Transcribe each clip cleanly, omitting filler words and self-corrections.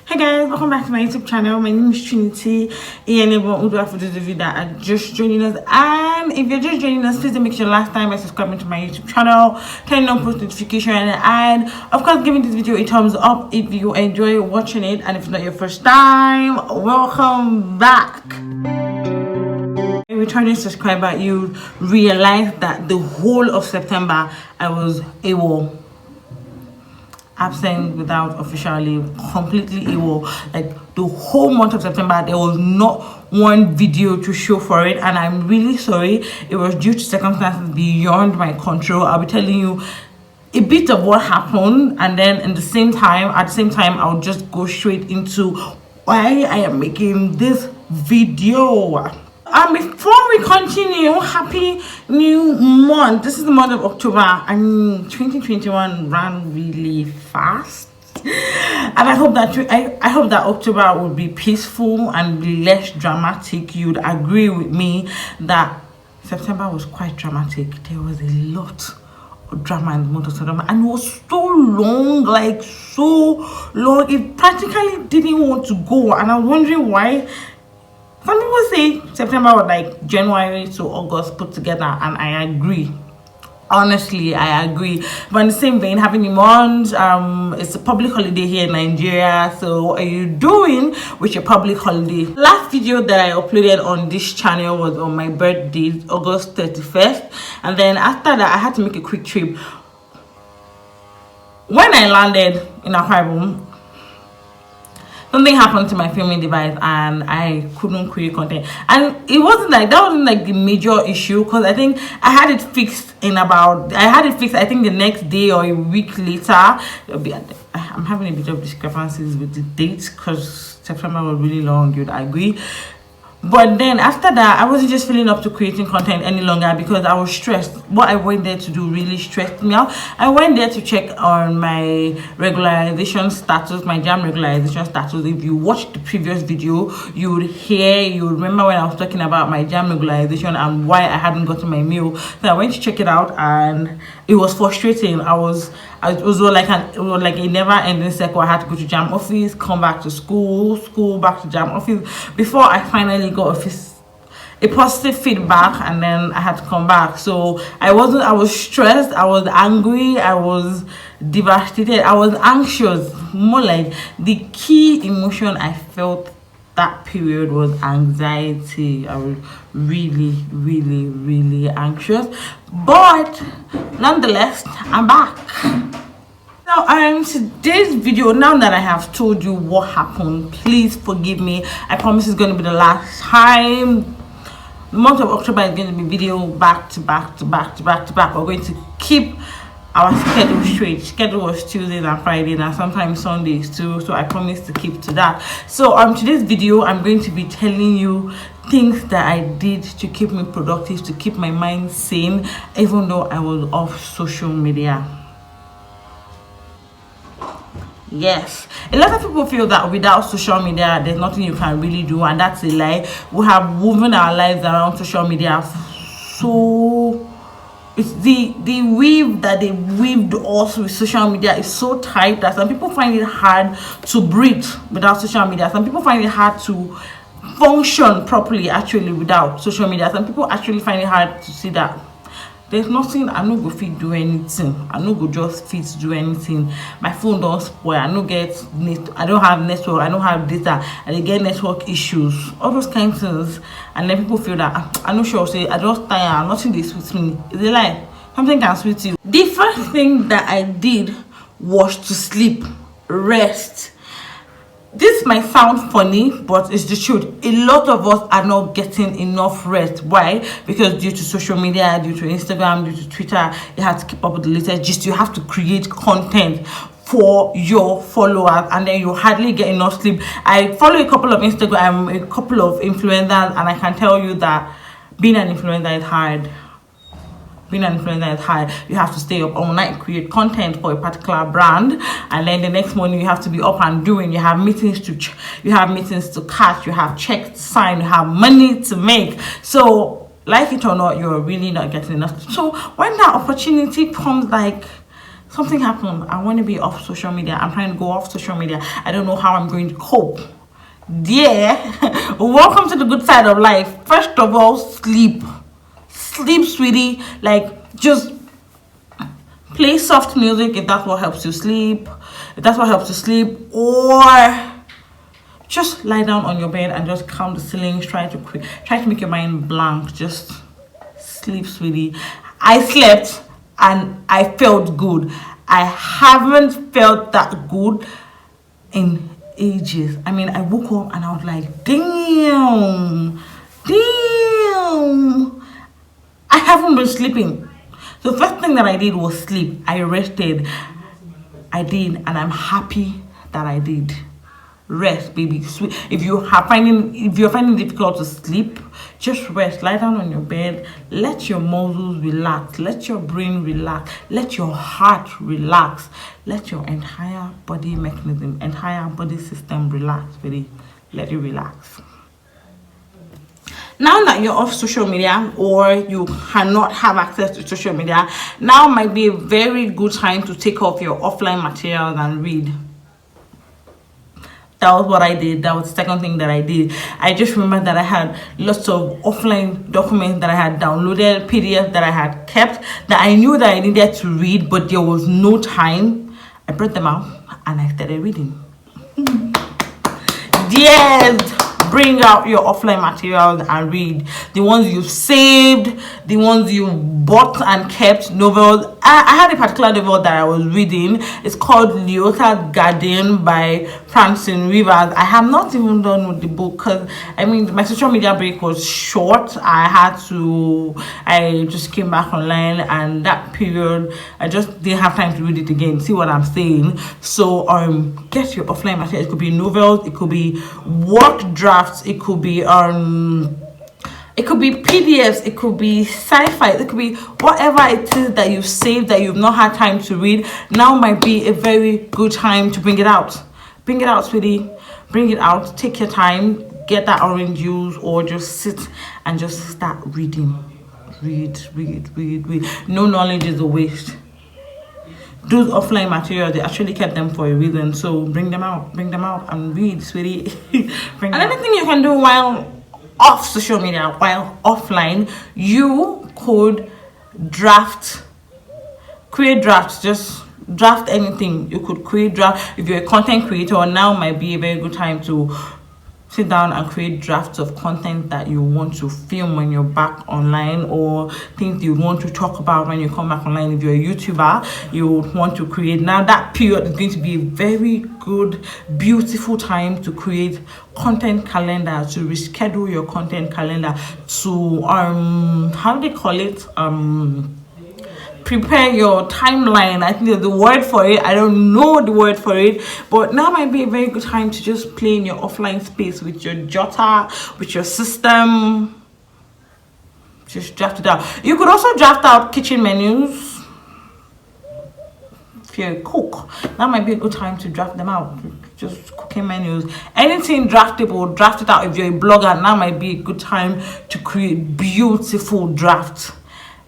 Hey guys, welcome back to my YouTube channel. My name is Trinity. For those of you that are just joining us, and if you're just joining us, please do make sure last time by subscribing to my YouTube channel, turning on post notification, and of course giving this video a thumbs up if you enjoy watching it. And if it's not your first time, welcome back. Returning subscriber, you realize that the whole of September I was AWOL, absent without official leave, completely AWOL. Like the whole month of September there was not one video to show for it, and I'm really sorry. It was due to circumstances beyond my control. I'll be telling you a bit of what happened, and then at the same time I'll just go straight into why I am making this video. Before we continue, happy new month. This is the month of October. 2021 ran really fast, and I hope that I hope that October will be peaceful and be less dramatic. You'd agree with me that September was quite dramatic. There was a lot of drama in the month of September, and it was so long, like so long. It practically didn't want to go, and I'm wondering why. Some people say September was like January to August put together, and I agree. Honestly, I agree. But in the same vein, having the month, it's a public holiday here in Nigeria. So what are you doing with your public holiday? Last video that I uploaded on this channel was on my birthday, August 31st. And then after that, I had to make a quick trip. When I landed in Akwa Ibom, something happened to my filming device and I couldn't create content. And it wasn't like that wasn't like the major issue, because I think I had it fixed I think the next day or a week later. I'm having a bit of discrepancies with the dates because September was really long, you'd agree. But then after that, I wasn't just feeling up to creating content any longer because I was stressed. What I went there to do really stressed me out. I went there to check on my regularization status, my JAM regularization status. If you watched the previous video, you would remember when I was talking about my JAM regularization and why I hadn't gotten my mail. So I went to check it out, and it was frustrating. It was like a never-ending cycle. I had to go to JAM office, come back to school, back to JAM office before I finally got a positive feedback, and then I had to come back. So I was stressed, I was angry, I was devastated, I was anxious. More like the key emotion I felt that period was anxiety. I was really anxious, but nonetheless I'm back. Now today's video, now that I have told you what happened, please forgive me. I promise it's going to be the last time. The month of October is going to be video back to back. We're going to keep our schedule straight. Schedule was Tuesdays and Fridays and sometimes Sundays too, so I promise to keep to that. So today's video I'm going to be telling you things that I did to keep me productive, to keep my mind sane, even though I was off social media. Yes, a lot of people feel that without social media there's nothing you can really do, and that's a lie. We have woven our lives around social media, so it's the weave that they weaved us with social media is so tight that some people find it hard to breathe without social media. Some people find it hard to function properly actually without social media. Some people actually find it hard to see that there's nothing. I no go fit do anything. I no go just fit do anything. My phone don't spoil. I don't have network. I don't have data. And they get network issues. All those kinds of things. And then people feel that I'm not sure. Say I just tired. Nothing they suits me. Is it like something can suit you? The first thing that I did was to sleep, rest. This might sound funny, but it's the truth. A lot of us are not getting enough rest. Why? Because due to social media, due to Instagram, due to Twitter, you have to keep up with the latest gist. You have to create content for your followers, and then you hardly get enough sleep. I follow a couple of influencers, and I can tell you that being an influencer is hard. You have to stay up all night, create content for a particular brand, and then the next morning you have to be up and doing. You have meetings to catch, you have checks to sign, you have money to make. So like it or not, you're really not getting enough. So when that opportunity comes, like something happened. I want to be off social media. I'm trying to go off social media. I don't know how I'm going to cope. Yeah. Welcome to the good side of life. First of all, sleep. Sleep, sweetie. Like, just play soft music if that's what helps you sleep. If that's what helps you sleep. Or just lie down on your bed and just count the ceilings. Try to make your mind blank. Just sleep, sweetie. I slept and I felt good. I haven't felt that good in ages. I mean, I woke up and I was like, damn, I haven't been sleeping. So the first thing that I did was sleep. I rested. I did, and I'm happy that I did. Rest, baby. If you're finding it difficult to sleep, just rest. Lie down on your bed. Let your muscles relax. Let your brain relax. Let your heart relax. Let your entire body mechanism, entire body system relax. Really, let it relax. Now that you're off social media or you cannot have access to social media, now might be a very good time to take off your offline materials and read. That was what I did. That was the second thing that I did. I just remember that I had lots of offline documents that I had downloaded, PDFs that I had kept, that I knew that I needed to read, but there was no time. I brought them out and I started reading. Yes! Bring out your offline materials and read. The ones you saved, the ones you bought and kept, novels. I had a particular novel that I was reading. It's called Leota Garden by Francine Rivers. I have not even done with the book because, I mean, my social media break was short. I just came back online, and that period, I just didn't have time to read it again. See what I'm saying? So, get your offline materials. It could be novels, it could be work drafts, it could be PDFs, it could be sci-fi, it could be whatever it is that you've saved that you've not had time to read. Now might be a very good time to bring it out. Bring it out, sweetie. Bring it out. Take your time. Get that orange juice, or just sit and just start reading. Read. No knowledge is a waste. Those offline materials, they actually kept them for a reason. So bring them out and read, sweetie. Another thing you can do while off social media, while offline, you could create drafts. Just draft anything. You could create draft. If you're a content creator, now might be a very good time to sit down and create drafts of content that you want to film when you're back online, or things you want to talk about when you come back online. If you're a YouTuber, you would want to create. Now that period is going to be a very good, beautiful time to create content calendar, to reschedule your content calendar, to how do they call it, prepare your timeline. I think there's the word for it. I don't know the word for it, but now might be a very good time to just play in your offline space with your jotter, with your system. Just draft it out. You could also draft out kitchen menus. If you're a cook, that might be a good time to draft them out. Just cooking menus, anything draftable, draft it out. If you're a blogger, now might be a good time to create beautiful drafts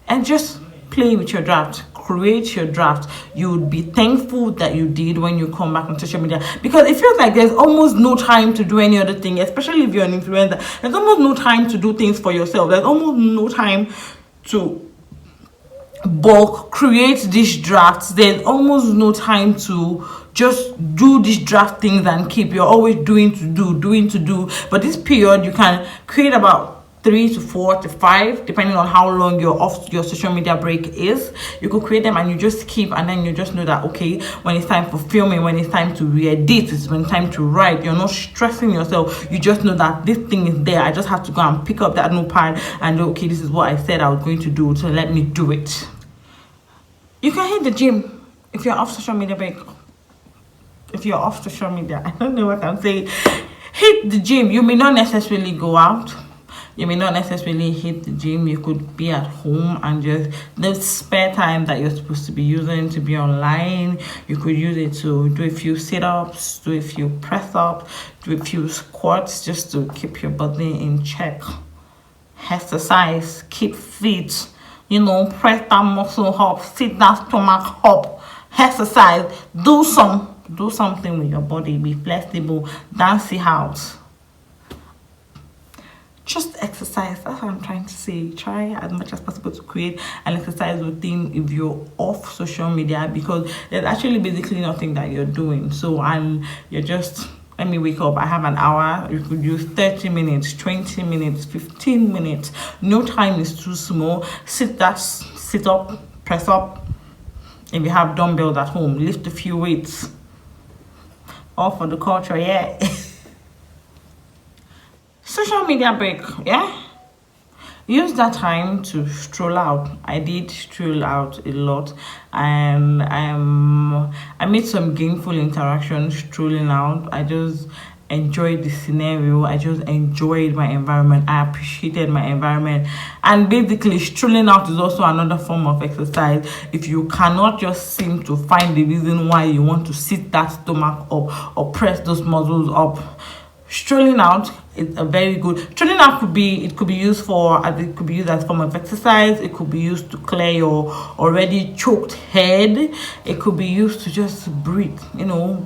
and just play with your draft. Create your draft. You would be thankful that you did when you come back on social media, because it feels like there's almost no time to do any other thing, especially if you're an influencer. There's almost no time to do things for yourself. There's almost no time to bulk create these drafts. There's almost no time to just do these draft things and keep. You're always doing to do. But this period, you can create about 3 to 4 to 5, depending on how long your social media break is. You could create them and you just keep, and then you just know that, okay, when it's time for filming, when it's time to re-edit, it's when it's time to write. You're not stressing yourself. You just know that this thing is there. I just have to go and pick up that notepad and okay, this is what I said I was going to do, so let me do it. You can hit the gym if you're off social media break. If you're off social media, I don't know what I'm saying. Hit the gym. You may not necessarily go out. You may not necessarily hit the gym. You could be at home and just the spare time that you're supposed to be using to be online, you could use it to do a few sit-ups, do a few press-ups, do a few squats, just to keep your body in check. Exercise, keep fit, press that muscle up, sit that stomach up, exercise, do something with your body, be flexible, dance it out. Just exercise. That's what I'm trying to say. Try as much as possible to create an exercise routine if you're off social media, because there's actually basically nothing that you're doing. So, and you're just, let me wake up, I have an hour. You could use 30 minutes, 20 minutes, 15 minutes. No time is too small. Sit up, press up. If you have dumbbells at home, lift a few weights. All for the culture, yeah. Social media break, yeah. Use that time to stroll out. I did stroll out a lot, and I made some gainful interactions strolling out. I just enjoyed the scenario. I just enjoyed my environment. I appreciated my environment. And basically, strolling out is also another form of exercise. If you cannot just seem to find the reason why you want to sit that stomach up or press those muscles up, strolling out is a very good. Strolling out could be used as a form of exercise. It could be used to clear your already choked head. It could be used to just breathe,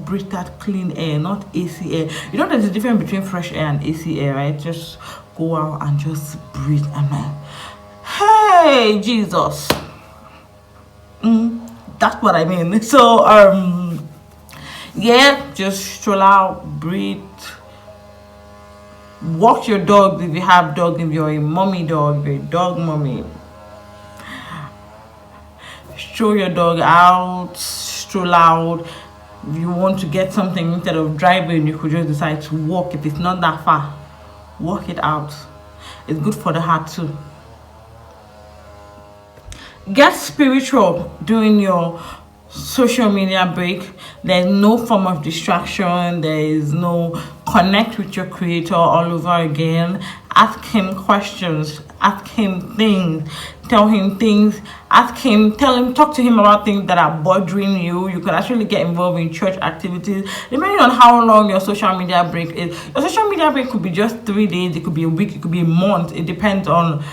breathe that clean air, not AC air. There's a difference between fresh air and AC air, right? Just go out and just breathe. Amen. Hey, Jesus. That's what I mean. So yeah, just stroll out, breathe. Walk your dog if you have dog, if you're a mommy dog, if you're a dog mommy. Stroll your dog out, stroll out. If you want to get something, instead of driving, you could just decide to walk. If it's not that far, walk it out. It's good for the heart too. Get spiritual during your social media break. There's no form of distraction. There is no, connect with your creator all over again. Ask him questions, ask him things, tell him things, talk to him about things that are bothering you. You could actually get involved in church activities, depending on how long your social media break is. Your social media break could be just 3 days, it could be a week, it could be a month. It depends on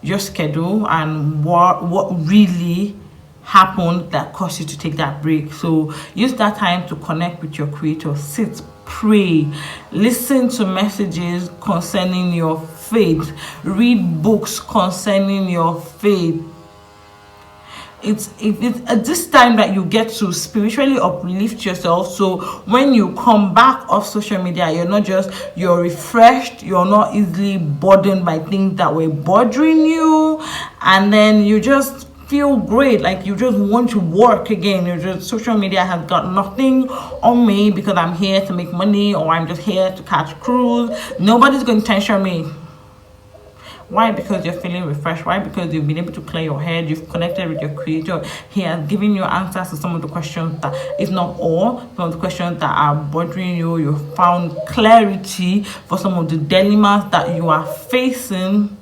your schedule and what really happened that caused you to take that break. So use that time to connect with your creator. Sit, pray, listen to messages concerning your faith, read books concerning your faith. It's at this time that you get to spiritually uplift yourself. So when you come back off social media, you're refreshed, you're not easily burdened by things that were bothering you, and then you just feel great, like you just want to work again. Social media has got nothing on me because I'm here to make money, or I'm just here to catch cruise. Nobody's going to tension me. Why? Because you're feeling refreshed. Why? Because you've been able to clear your head. You've connected with your creator. He has given you answers to some of the questions that, if not all, some of the questions that are bothering you. You found clarity for some of the dilemmas that you are facing.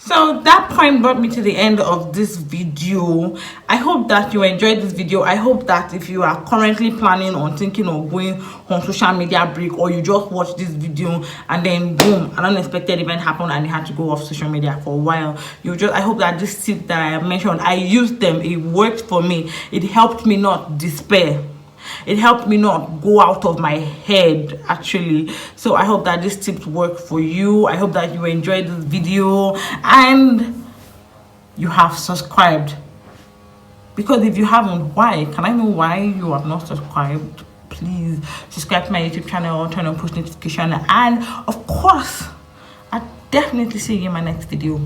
So that point brought me to the end of this video. I hope that you enjoyed this video. I hope that if you are currently planning on thinking of going on social media break, or you just watched this video and then boom, an unexpected event happened and you had to go off social media for a while, I hope that this tip that I have mentioned, I used them, it worked for me. It helped me not despair. It helped me not go out of my head, actually. So I hope that these tips work for you. I hope that you enjoyed this video and you have subscribed. Because if you haven't, why? Can I know why you have not subscribed? Please subscribe to my YouTube channel, turn on post notification, and of course, I'll definitely see you in my next video.